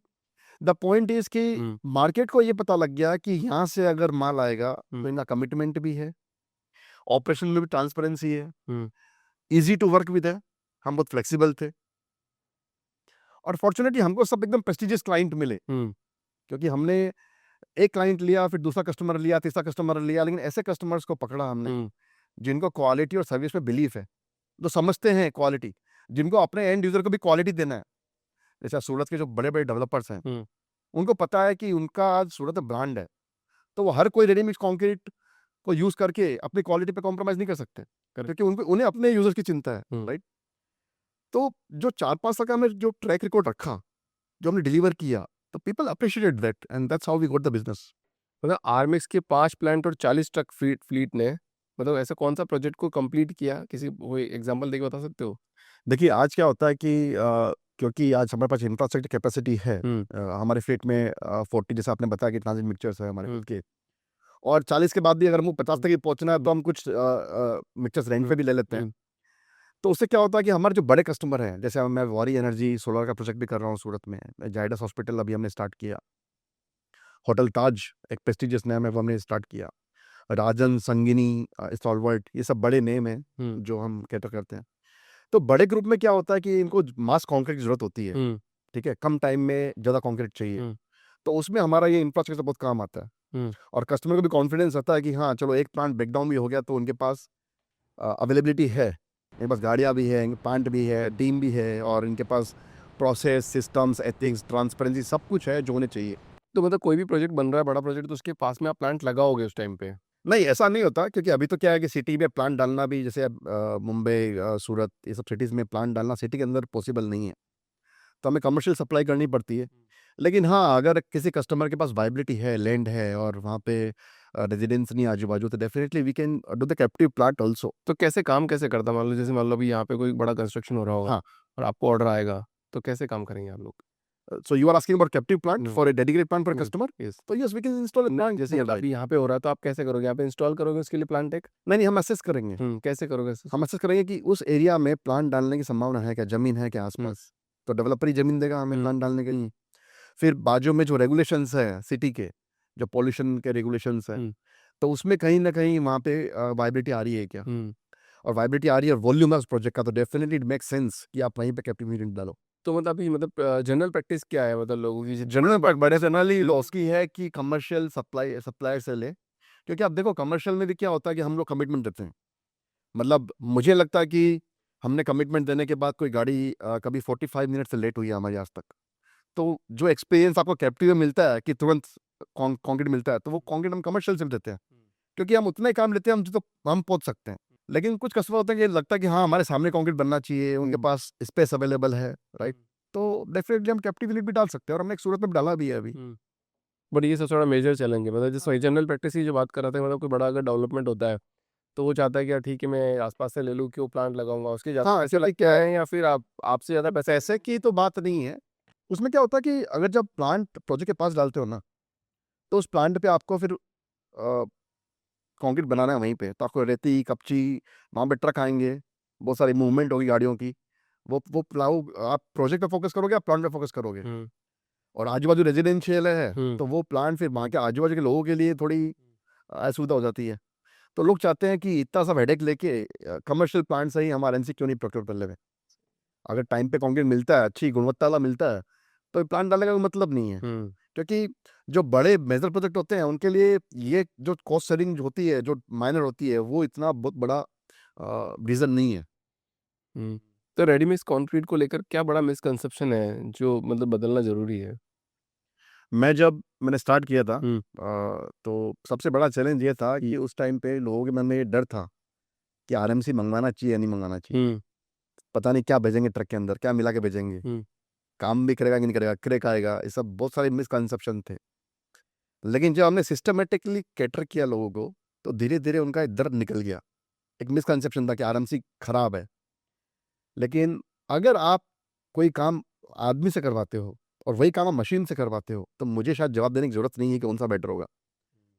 B: द पॉइंट इज कि मार्केट को ये पता लग गया कि यहाँ से अगर माल आएगा तो इनका कमिटमेंट भी है, ऑपरेशन में भी ट्रांसपेरेंसी है, इजी टू वर्क विद है, हम बहुत फ्लेक्सिबल थे, और फॉर्चुनेटली हमको सब एकदम प्रेस्टिजियस क्लाइंट मिले। क्योंकि हमने एक क्लाइंट लिया, फिर दूसरा कस्टमर लिया, तीसरा कस्टमर लिया, लेकिन ऐसे कस्टमर्स को पकड़ा हमने जिनको क्वालिटी और सर्विस में बिलीफ है, जो समझते हैं क्वालिटी, जिनको अपने एंड यूजर को भी क्वालिटी देना है। जैसे सूरत के जो बड़े बड़े डेवलपर्स हैं, उनको पता है कि उनका आज सूरत ब्रांड है, तो वो हर कोई रेडीमिक्स कंक्रीट को यूज करके अपनी क्वालिटी पे कॉम्प्रोमाइज नहीं कर सकते, क्योंकि उन्हें अपने यूजर्स की चिंता है, राइट। तो जो 4-5 साल का हमने जो ट्रैक रिकॉर्ड रखा, जो हमने डिलीवर किया, तो people appreciated that, and that's how we got the business.
A: मतलब आर्मिक्स के 5 प्लांट और 40 ट्रक फ्लीट ने, मतलब ऐसा कौन सा प्रोजेक्ट को कंप्लीट किया? किसी कोई एग्जांपल देके बता सकते हो?
B: देखिए आज क्या होता है कि क्योंकि आज हमारे पास इंफ्रास्ट्रक्चर कैपेसिटी है, हमारे फ्लीट में 40, जैसे आपने बताया कि ट्रांजिट मिक्सचर्स है हमारे खुद के, और 40 के बाद भी अगर हमको 50 तक ही पहुंचना है तो हम कुछ मिक्सचर्स रेंट पे भी ले लेते हैं। तो उससे क्या होता है कि हमारे जो बड़े कस्टमर हैं, जैसे मैं वारी एनर्जी सोलर का प्रोजेक्ट भी कर रहा हूँ सूरत में, जायडस हॉस्पिटल अभी हमने स्टार्ट किया, होटल ताज एक प्रेस्टिजियस नेम है वो हमने स्टार्ट किया, राजन, संगिनी, स्टॉलवर्ट, ये सब बड़े नेम हैं जो हम कैटर करते हैं। तो बड़े ग्रुप में क्या होता है कि इनको मास कंक्रीट की जरूरत होती है, ठीक है, कम टाइम में ज़्यादा कंक्रीट चाहिए, तो उसमें हमारा ये इंफ्रास्ट्रक्चर बहुत काम आता है। और कस्टमर को भी कॉन्फिडेंस आता है कि हाँ चलो एक प्लांट ब्रेकडाउन भी हो गया तो उनके पास अवेलेबिलिटी है, इनके पास गाड़ियाँ भी है, प्लांट भी है, टीम भी है, और इनके पास प्रोसेस, सिस्टम्स, एथिक्स, ट्रांसपेरेंसी सब कुछ है जो होने चाहिए।
A: तो मतलब कोई भी प्रोजेक्ट बन रहा है, बड़ा प्रोजेक्ट, तो उसके पास में आप प्लांट लगाओगे उस टाइम पे?
B: नहीं, ऐसा नहीं होता, क्योंकि अभी तो क्या है कि सिटी में प्लांट डालना भी, जैसे अब मुंबई, सूरत, ये सब सिटीज़ में प्लांट डालना सिटी के अंदर पॉसिबल नहीं है, तो हमें कमर्शियल सप्लाई करनी पड़ती है। लेकिन हाँ, अगर किसी कस्टमर के पास वायबिलिटी है, लैंड है और वहाँ पे रेजिडेंस नहीं आजू-बाजू, तो definitely we can do the captive plant also.
A: तो कैसे काम कैसे करता है? मान लो जैसे मान लो अभी यहाँ पे कोई बड़ा कंस्ट्रक्शन हो रहा होगा
B: हाँ,
A: और आपको ऑर्डर आएगा, तो कैसे काम करेंगे आप लोग?
B: So you are asking about captive plant
A: हुँ,
B: for a dedicated plant for
A: हुँ,
B: कस्टमर?
A: यस।
B: तो yes, we can install a plant
A: जैसे
B: नियरबाई।
A: अभी यहाँ पे हो रहा है तो आप कैसे करोगे? यहाँ पे इंस्टॉल करोगे उसके लिए प्लांट एक?
B: नहीं, हम असेस करेंगे।
A: कैसे करोगे असेस?
B: हम असेस करेंगे कि उस एरिया में प्लांट डालने की संभावना है क्या? ज़मीन है क्या
A: हुँ,
B: आस-पास? तो डेवलपर ही ज़मीन देगा हमें
A: हुँ,
B: प्लांट डालने के लिए। फिर बाजू में जो रेगुलेशंस है सिटी के, जो पॉल्यूशन के रेगुलेशंस हैं,
A: हुँ,
B: तो उसमें कहीं न कहीं वहाँ पे वायबिलिटी आ रही है क्या?
A: हुँ।
B: और वायबिलिटी आ रही है और वॉल्यूम है उस प्रोजेक्ट का, तो डेफिनिटली इट मेक्स सेंस कि आप वहीं पे कैप्टिव यूनिट डालो।
A: तो मतलब अभी मतलब जनरल प्रैक्टिस क्या है मतलब लोगों की?
B: जनरली लॉस की है कि कमर्शियल सप्लायर से लें, क्योंकि आप देखो कमर्शियल में भी क्या होता है कि हम लोग कमिटमेंट देते हैं। मतलब मुझे लगता है कि हमने कमिटमेंट देने के बाद कोई गाड़ी कभी 45 मिनट से लेट हुई है हमारी आज तक। तो जो एक्सपीरियंस आपको कैप्टिव में मिलता है कि तुरंत कंक्रीट मिलता है, तो वो कंक्रीट हम कमर्शियल से भी देते हैं। क्योंकि हम उतना ही काम लेते हैं, हम जो तो हम पहुँच सकते हैं। लेकिन कुछ कस्टमर होते हैं कि लगता है कि हाँ, हमारे सामने कंक्रीट बनना चाहिए, उनके पास स्पेस अवेलेबल है, राइट? तो डेफिनिटली हम कैप्टिव यूनिट भी डाल सकते हैं और हमने एक सूरत में डाला भी है अभी।
A: बट ये सबसे बड़ा मेजर चैलेंज है मतलब जैसे वही जनरल प्रैक्टिस की जो बात कर रहा था मतलब कोई बड़ा अगर डेवलपमेंट होता है तो वो चाहता है कि यार ठीक है मैं आसपास से ले लूँ क्यों प्लांट लगाऊंगा उसके ज़्यादा
B: हाँ,
A: पैसे लगते
B: क्या है,
A: हैं या फिर आप आपसे ज़्यादा पैसे
B: पैसे की तो बात नहीं है। उसमें क्या होता है कि अगर जब प्लांट प्रोजेक्ट के पास डालते हो ना, तो उस प्लांट पे आपको फिर कंक्रीट बनाना है वहीं पे। तो आपको रेती, कपची, वहाँ पे ट्रक आएँगे, बहुत सारी मूवमेंट होगी गाड़ियों की। वो प्लाऊ आप प्रोजेक्ट पे फ़ोकस करोगे या प्लांट पे फ़ोकस करोगे?
A: हम्म
B: और आजू-बाजू रेज़िडेंशियल है,
A: हम्म
B: तो वो प्लांट फिर वहाँ के आजू-बाजू के लोगों के लिए थोड़ी असुविधा हो जाती है। तो लोग चाहते हैं कि इतना सब हेडेक लेके कमर्शियल प्लांट से ही हम आरएनसी क्यों नहीं प्रोक्योर कर लें? अगर टाइम पे कंक्रीट मिलता है, अच्छी गुणवत्ता वाला मिलता है, तो प्लांट डालने का कोई मतलब नहीं है।
A: हम्म
B: क्योंकि जो बड़े मेजर प्रोजेक्ट होते हैं, उनके लिए ये जो कॉस्ट शेयरिंग होती है, जो माइनर होती है, वो इतना बहुत बड़ा रीज़न नहीं है।
A: हम्म तो रेडीमेड कंक्रीट को लेकर क्या बड़ा मिसकंसेप्शन है जो मतलब बदलना ज़रूरी है?
B: मैंने स्टार्ट किया था,
A: हम्म
B: तो सबसे बड़ा चैलेंज ये था कि उस टाइम पे लोगों के मन में ये डर था कि आरएमसी मंगवाना चाहिए या नहीं मंगाना चाहिए।
A: हम्म
B: पता नहीं क्या भेजेंगे ट्रक के अंदर, क्या मिला के भेजेंगे,
A: हम्म
B: काम भी करेगा कि नहीं करेगा, क्रैक आएगा, ये सब बहुत सारे मिसकंसेप्शन थे। लेकिन जब हमने सिस्टमैटिकली कैटर किया लोगों को, तो धीरे-धीरे उनका एक डर निकल गया। एक मिसकंसेप्शन था कि आरएमसी खराब है। लेकिन अगर आप कोई काम आदमी से करवाते हो और वही काम आप मशीन से करवाते हो, तो मुझे शायद जवाब देने की ज़रूरत नहीं है कि कौन-सा बेटर होगा।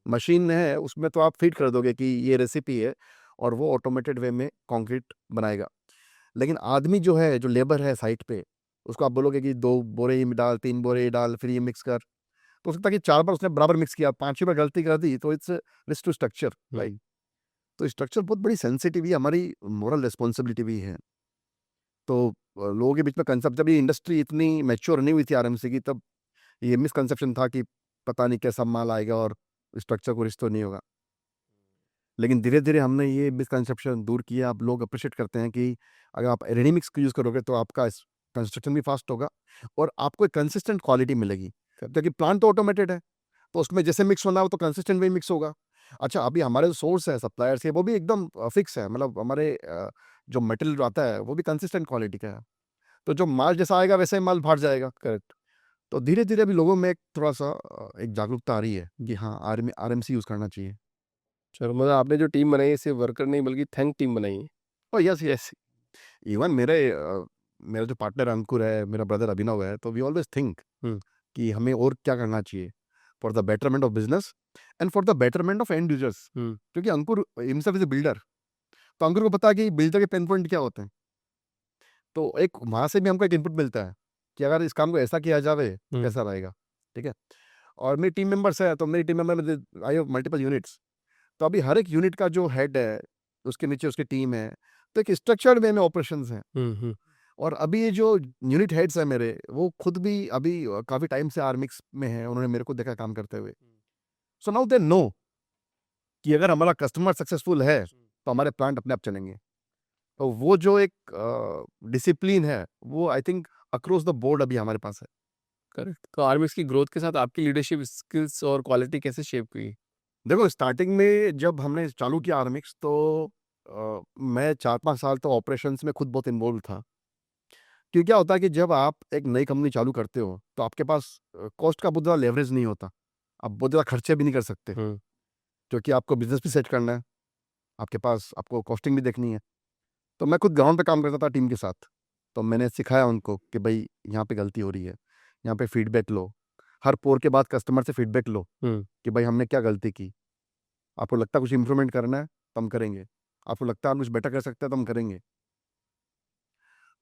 B: मशीन है, उसमें तो आप फीड कर दोगे कि ये रेसिपी है और वो ऑटोमेटेड वे में कंक्रीट बनाएगा। लेकिन आदमी जो है, जो लेबर है साइट पे, उसको आप बोलोगे कि 2 बोरे ये डाल, 3 बोरे ये डाल, फिर ये मिक्स कर। तो हो सकता है कि 4 बार उसने बराबर मिक्स किया, 5वीं बार गलती कर दी, तो it's risk to structure, right?
A: Hmm
B: तो स्ट्रक्चर बहुत बड़ी सेंसिटिव है, हमारी मोरल रिस्पॉन्सिबिलिटी भी है। तो लोगों के बीच में कंसेप्ट, जब ये इंडस्ट्री इतनी मैच्योर नहीं हुई थी आरएमसी की, तब ये मिसकंसेप्शन था कि पता नहीं कैसा माल आएगा और स्ट्रक्चर को रिस्क तो नहीं होगा। लेकिन धीरे-धीरे हमने ये मिसकंसेप्शन दूर किया। अब लोग अप्रिशिएट करते हैं कि अगर आप रेडी मिक्स यूज़ करोगे तो आपका कंस्ट्रक्शन भी फास्ट होगा और आपको एक कंसिस्टेंट क्वालिटी मिलेगी। क्योंकि प्लांट तो ऑटोमेटेड है, तो उसमें जैसे मिक्स होना है वो तो कंसिस्टेंट वे मिक्स होगा। अच्छा, अभी हमारे जो सोर्स है, सप्लायर्स है, वो भी एकदम फिक्स है। मतलब हमारे जो मटेरियल आता है वो भी कंसिस्टेंट क्वालिटी का है। तो जो माल जैसा आएगा वैसा ही माल बाहर जाएगा।
A: करेक्ट।
B: तो धीरे-धीरे अभी लोगों में एक थोड़ा-सा एक जागरूकता आ रही है कि हाँ, आरएमसी यूज़ करना चाहिए।
A: चलो मतलब आपने जो टीम बनाई है सिर्फ वर्कर नहीं बल्कि थैंक टीम बनाई है।
B: ओह! Yes, yes. इवन मेरा जो पार्टनर अंकुर है, मेरा ब्रदर अभिनव है, तो वी ऑलवेज़ थिंक
A: हम्म
B: कि हमें और क्या करना चाहिए for the betterment of business and for the betterment of and users.
A: Hmm
B: क्योंकि Ankur himself is a builder, तो अंकुर को पता है कि बिल्डर के पेन पॉइंट क्या होते हैं। तो एक वहाँ से भी हमको एक इनपुट मिलता है कि अगर इस काम को ऐसा किया जावे तो कैसा रहेगा, ठीक है। और मेरी टीम मेंबर्स है, तो मेरी टीम मेंबर में आई हैव मल्टीपल यूनिट्स, तो अभी हर एक यूनिट का जो हेड है, उसके नीचे उसकी टीम है, तो एक स्ट्रक्चर्ड वे में ऑपरेशंस हैं। और अभी ये जो यूनिट हेड्स है मेरे, वो खुद भी अभी काफ़ी टाइम से आर्मिक्स में है, उन्होंने मेरे को देखा काम करते हुए। सो नाउ दे नो कि अगर हमारा कस्टमर सक्सेसफुल है तो हमारे प्लांट अपने आप चलेंगे। तो वो जो एक डिसिप्लिन है, वो I think across the board अभी हमारे पास है।
A: करेक्ट। तो आर्मिक्स की ग्रोथ के साथ आपकी लीडरशिप स्किल्स और क्वालिटी कैसे शेप हुई?
B: देखो स्टार्टिंग में जब हमने चालू किया आर्मिक्स, तो मैं 4-5 साल तो ऑपरेशंस में खुद बहुत इन्वॉल्व था। क्योंकि क्या होता है कि जब आप एक नई कंपनी चालू करते हो, तो आपके पास कॉस्ट का बहुत ज़्यादा लेवरेज नहीं होता। आप बहुत ज़्यादा खर्चे भी नहीं कर सकते, क्योंकि आपको बिज़नेस भी सेट करना है, आपके पास आपको कॉस्टिंग भी देखनी है। तो मैं खुद ग्राउंड पे काम करता था टीम के साथ। तो मैंने सिखाया उनको कि भई यहाँ पे गलती हो रही है, यहाँ पे फीडबैक लो। हर पोर के बाद कस्टमर से फीडबैक लो कि भाई हमने क्या गलती की। आपको लगता है कुछ इम्प्रूवमेंट करना है, तो हम करेंगे। आपको लगता है हम कुछ बेटर कर सकते हैं, तो हम करेंगे।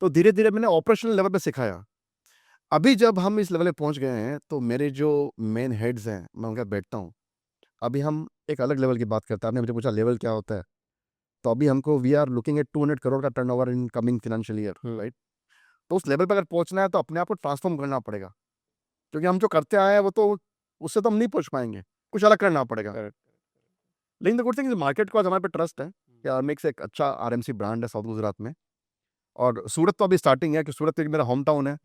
B: तो धीरे-धीरे मैंने ऑपरेशनल लेवल पे सिखाया। अभी जब हम इस लेवल पे पहुँच गए हैं, तो मेरे जो मेन हेड्स हैं, मैं उनके साथ बैठता हूँ। अभी हम एक अलग लेवल की बात करते हैं। आपने मुझे पूछा लेवल क्या होता है? तो अभी हमको we are looking at 200 crore का turnover in coming financial year, right? तो उस लेवल पे अगर पहुँचना है, तो अपने आप को ट्रांसफ़ॉर्म करना पड़ेगा। क्योंकि हम जो करते आए हैं, वो तो उससे तो हम नहीं पहुँच पाएँगे। कुछ अलग करना पड़ेगा।
A: करेक्ट।
B: लेकिन the good thing is market को आज हमारे पे ट्रस्ट है कि आर्मिक्स एक अच्छा आरएमसी ब्रांड है साउथ गुजरात में। और सूरत तो अभी स्टार्टिंग है, कि सूरत एक मेरा होम टाउन है।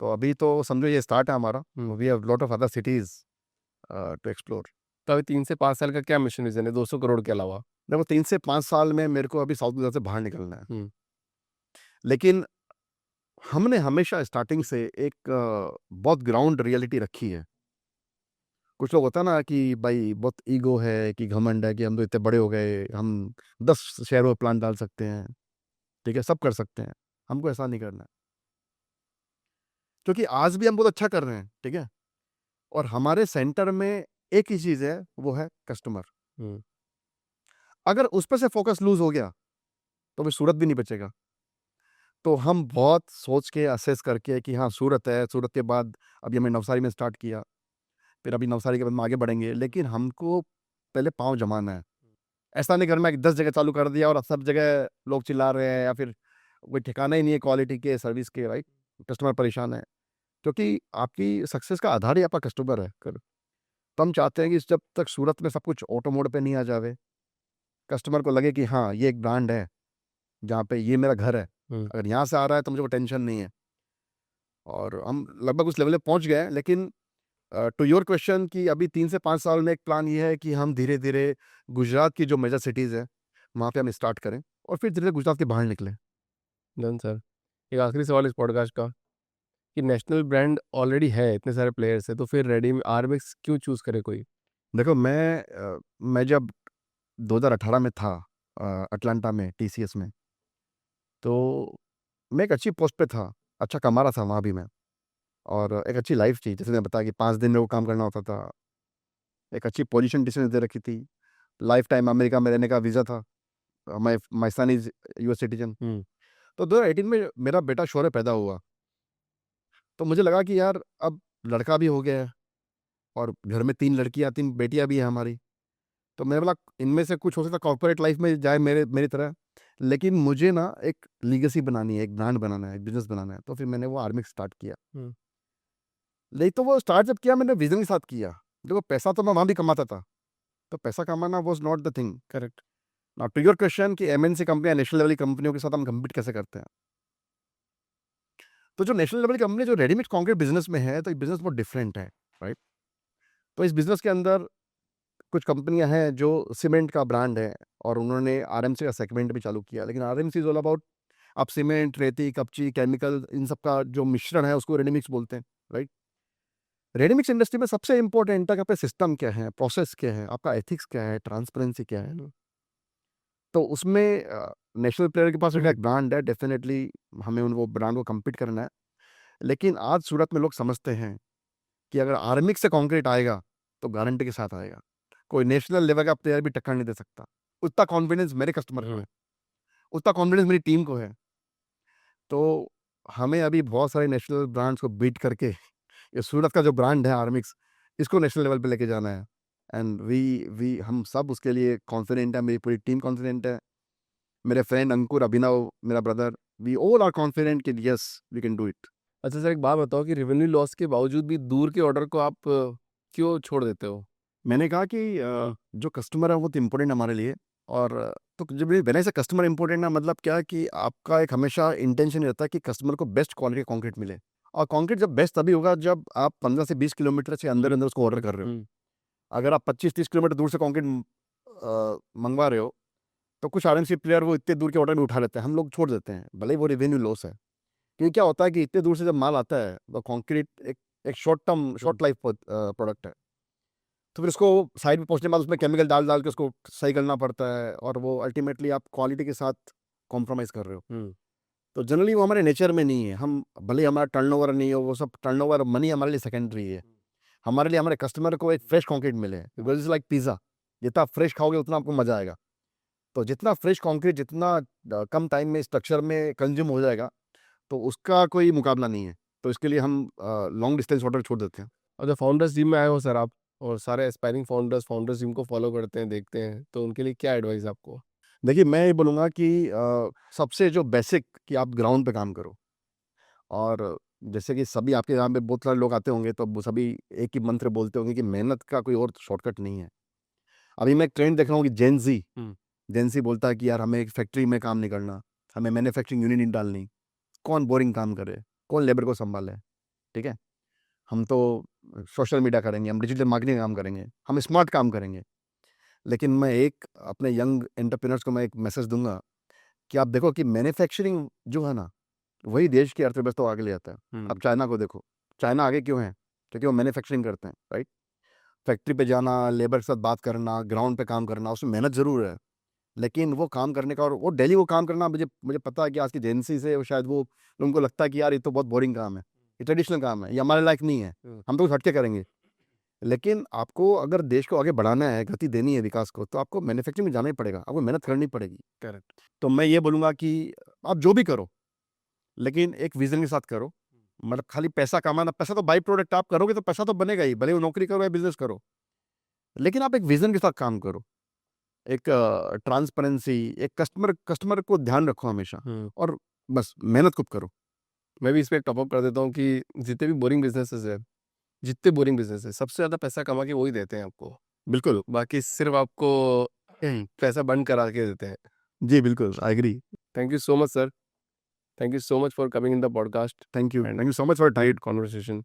B: तो अभी तो समझो ये स्टार्ट है हमारा। We have lot of other cities to explore.
A: तो अभी 3 से 5 साल का क्या मिशन विज़न है 200 करोड़ के अलावा?
B: देखो 3 से 5 साल में मेरे को अभी साउथ गुजरात से बाहर निकलना है।
A: हुँ।
B: लेकिन हमने हमेशा स्टार्टिंग से एक बहुत ग्राउंड रियलिटी रखी है। कुछ लोग होता है ना कि भाई बहुत ईगो है, कि घमंड है, कि हम तो इतने बड़े हो गए, हम 10 शहरों में प्लांट डाल सकते हैं, ठीक है, सब कर सकते हैं। हमको ऐसा नहीं करना है। क्योंकि आज भी हम बहुत अच्छा कर रहे हैं, ठीक है? और हमारे सेंटर में एक ही चीज़ है, वो है कस्टमर।
A: हुँ।
B: अगर उस पे से फ़ोकस लूज़ हो गया, तो फिर सूरत भी नहीं बचेगा। तो हम बहुत सोच के असेस करके कि हाँ, सूरत है, सूरत के बाद अभी हमने नवसारी में स्टार्ट किया, फिर अभी नवसारी के बाद हम आगे बढ़ेंगे, लेकिन हमको पहले पाँव जमाना है। ऐसा नहीं करना है कि 10 जगह चालू कर दिया और सब जगह लोग चिल्ला रहे हैं, या फिर कोई ठिकाना ही नहीं है क्वालिटी के, सर्विस के, राइट? कस्टमर परेशान है। क्योंकि आपकी सक्सेस का आधार ही आपका कस्टमर है। तो हम चाहते हैं कि जब तक सूरत में सब कुछ ऑटो मोड पे नहीं आ जावे, कस्टमर को लगे कि हाँ, ये एक ब्रांड है, जहाँ पे ये मेरा घर है।
A: हुँ।
B: अगर यहाँ से आ रहा है, तो मुझे कोई टेंशन नहीं है। और हम लगभग उस लेवल पे पहुँच गए हैं। लेकिन टू योर क्वेश्चन, कि अभी 3 से 5 साल में एक प्लान ये है कि हम धीरे-धीरे गुजरात की जो मेजर सिटीज़ हैं, वहाँ पे हम स्टार्ट करें और फिर धीरे-धीरे गुजरात के बाहर निकलें।
A: Done sir. एक आखिरी सवाल इस पॉडकास्ट का कि नेशनल ब्रांड ऑलरेडी है, इतने सारे प्लेयर्स हैं, तो फिर रेडी आर्मिक्स क्यों चूज़ करे कोई?
B: देखो मैं जब 2018 में था अटलांटा में, टीसीएस में, तो मैं एक अच्छी पोस्ट पे था, अच्छा कमा रहा था वहाँ भी मैं, और एक अच्छी लाइफ़ थी। जैसे मैंने बताया कि 5 दिन मेरे को काम करना होता था, एक अच्छी पोजीशन टीसीएस ने दे रखी थी, लाइफ़ टाइम अमेरिका में रहने का वीज़ा था, my son is US citizen.
A: हुँ।
B: तो 2018 में मेरा बेटा शौर्य पैदा हुआ, तो मुझे लगा कि यार अब लड़का भी हो गया है, और घर में 3 लड़कियाँ, 3 बेटियाँ भी हैं हमारी। तो मैंने बोला इनमें से कुछ हो सकता है कॉर्पोरेट लाइफ़ में जाए मेरे मेरी तरह, लेकिन मुझे ना एक लीगेसी बनानी है, एक ब्रांड बनाना है, एक बिज़नेस बनाना है। तो फिर मैंने वो आर्मिक स्टार्ट किया।
A: हुँ।
B: नहीं तो वो स्टार्ट जब किया, मैंने विज़न के साथ किया। देखो पैसा तो मैं वहाँ भी कमाता था, तो पैसा कमाना was not the thing.
A: Correct.
B: Now to your question, कि एमएनसी कंपनियाँ, नेशनल लेवल की कंपनियों के साथ हम कम्पीट कैसे करते हैं? तो जो नेशनल लेवल की कंपनी जो रेडीमेड कंक्रीट बिज़नेस में है, तो ये बिज़नेस बहुत डिफरेंट है, राइट? तो इस बिज़नेस के अंदर कुछ कंपनियाँ हैं जो सीमेंट का ब्रांड है, और उन्होंने आरएमसी का सेगमेंट भी चालू किया। लेकिन आरएमसी इज़ ऑल अबाउट, आप सीमेंट, रेती, कपची, केमिकल, इन सब का जो मिश्रण है, उसको रेडी मिक्स बोलते हैं, राइट? रेडी मिक्स इंडस्ट्री में सबसे इम्पोर्टेंट है कि आपका सिस्टम क्या है, प्रोसेस क्या है, आपका एथिक्स क्या है, ट्रांसपेरेंसी क्या है ना? तो उसमें नेशनल प्लेयर के पास एक ब्रांड है, डेफिनिटली हमें उन वो ब्रांड को कम्पीट करना है। लेकिन आज सूरत में लोग समझते हैं कि अगर आर्मिक से कंक्रीट आएगा, तो गारंटी के साथ आएगा। कोई नेशनल लेवल का प्लेयर भी टक्कर नहीं दे सकता। उतना कॉन्फिडेंस मेरे कस्टमर को
A: हुँ।
B: है, उतना कॉन्फिडेंस मेरी टीम को है। तो हमें अभी बहुत सारे नेशनल ब्रांड्स को बीट करके ये सूरत का जो ब्रांड है आर्मिक्स, इसको नेशनल लेवल पे लेके जाना है। एंड वी हम सब उसके लिए कॉन्फिडेंट है, मेरी पूरी टीम कॉन्फिडेंट है, मेरे फ्रेंड अंकुर, अभिनव, मेरा brother, we all are confident कि yes we can do it.
A: अच्छा सर, एक बात बताओ कि रेवेन्यू लॉस के बावजूद भी दूर के ऑर्डर को आप क्यों छोड़ देते हो?
B: मैंने कहा कि जो कस्टमर है वो तो इम्पोर्टेंट है हमारे लिए। और तो जब मैंने से कस्टमर इम्पोर्टेंट है मतलब क्या कि आपका एक हमेशा इंटेंशन रहता है कि कस्टमर को बेस्ट क्वालिटी का कंक्रीट मिले। और कंक्रीट जब बेस्ट तभी होगा जब आप 15 से 20 किलोमीटर से अंदर अंदर उसको ऑर्डर कर रहे हो। अगर आप 25-30 किलोमीटर दूर से कंक्रीट मंगवा रहे हो तो कुछ आरएमसी प्लेयर वो इतने दूर के ऑर्डर भी उठा लेते हैं, हम लोग छोड़ देते हैं, भले ही वो रेवेन्यू लॉस है। क्योंकि क्या होता है कि इतने दूर से जब माल आता है तो कंक्रीट एक एक शॉर्ट लाइफ प्रोडक्ट है। तो फिर उसको साइड में पहुंचने के बाद उसमें केमिकल डाल डाल के उसको सही करना पड़ता है, और वो अल्टीमेटली आप क्वालिटी के साथ कॉम्प्रोमाइज़ कर रहे हो। तो जनरली वो हमारे नेचर में नहीं है। हम भले ही हमारा टर्नओवर नहीं हो, वो सब टर्नओवर मनी हमारे लिए सेकेंडरी है। हमारे लिए हमारे कस्टमर को एक फ्रेश कंक्रीट मिले, बिकॉज इज लाइक पिज़्ज़ा, जितना फ्रेश खाओगे उतना आपको मज़ा आएगा। तो जितना फ्रेश कंक्रीट जितना कम टाइम में स्ट्रक्चर में कंज्यूम हो जाएगा, तो उसका कोई मुकाबला नहीं है। तो इसके लिए हम लॉन्ग डिस्टेंस ऑर्डर छोड़ देते हैं।
A: और जब फाउंडर्स जिम में आए हो सर आप, और सारे एस्पायरिंग फाउंडर्स जिम को फॉलो करते हैं, देखते हैं, तो उनके लिए क्या एडवाइस आपको?
B: देखिए, मैं ये बोलूँगा कि सबसे जो बेसिक कि आप ग्राउंड पे काम करो। और जैसे कि सभी आपके यहाँ पे बहुत सारे लोग आते होंगे, तो वो सभी एक ही मंत्र बोलते होंगे कि मेहनत का कोई और शॉर्टकट नहीं है। अभी मैं एक ट्रेंड देख रहा हूँ कि जेन ज़ी बोलता है कि यार हमें एक फैक्ट्री में काम नहीं करना, हमें मैन्युफैक्चरिंग यूनिट नहीं डालनी। कौन बोरिंग काम करे, कौन लेबर को सँभाले, ठीक है? हम तो सोशल मीडिया करेंगे, हम डिजिटल मार्केटिंग काम करेंगे, हम स्मार्ट काम करेंगे। लेकिन मैं एक अपने यंग एंटरप्रेन्योर्स को मैं एक मैसेज दूँगा कि आप देखो कि मैन्युफैक्चरिंग जो है ना, वही देश की अर्थव्यवस्था को आगे ले जाता है। अब चाइना को देखो, चाइना आगे क्यों है? क्योंकि वो मैन्युफैक्चरिंग करते हैं, राइट? फैक्ट्री पे जाना, लेबर के साथ बात करना, ग्राउंड पे काम करना, उसमें मेहनत ज़रूर है, लेकिन वो काम करने का और वो डेली वो काम करना, मुझे मुझे पता है कि आज की जेनज़ी से वो शायद वो उनको लगता है कि यार ये तो बहुत बोरिंग काम है, ये ट्रेडिशनल काम है, ये हमारे लायक नहीं है, हम तो कुछ हट के करेंगे। लेकिन आपको अगर देश को आगे बढ़ाना है, गति देनी है विकास को, तो आपको मैन्युफैक्चरिंग में जाना ही पड़ेगा, आपको मेहनत करनी पड़ेगी।
A: करेक्ट।
B: तो मैं ये बोलूँगा कि आप जो भी करो, लेकिन एक विज़न के साथ करो। मतलब खाली पैसा कमाना, पैसा तो बाई प्रोडक्ट, आप करोगे तो पैसा तो बनेगा ही, भले वो नौकरी करो या बिज़नेस करो। लेकिन आप एक विज़न के साथ काम करो। एक ट्रांसपेरेंसी, एक कस्टमर को ध्यान रखो हमेशा, और बस मेहनत खूब करो।
A: मैं भी इस पे एक टॉप अप कर देता हूँ कि जितने भी बोरिंग बिजनेसेस है, जितने बोरिंग बिजनेस है, सबसे ज़्यादा पैसा कमा के वही देते हैं आपको।
B: बिल्कुल।
A: बाकी सिर्फ आपको पैसा बंद करा के देते हैं।
B: जी, बिल्कुल, I agree.
A: Thank you so much sir. Thank you so much for coming in the podcast
B: thank
A: and
B: you so much for your time.
A: Great conversation.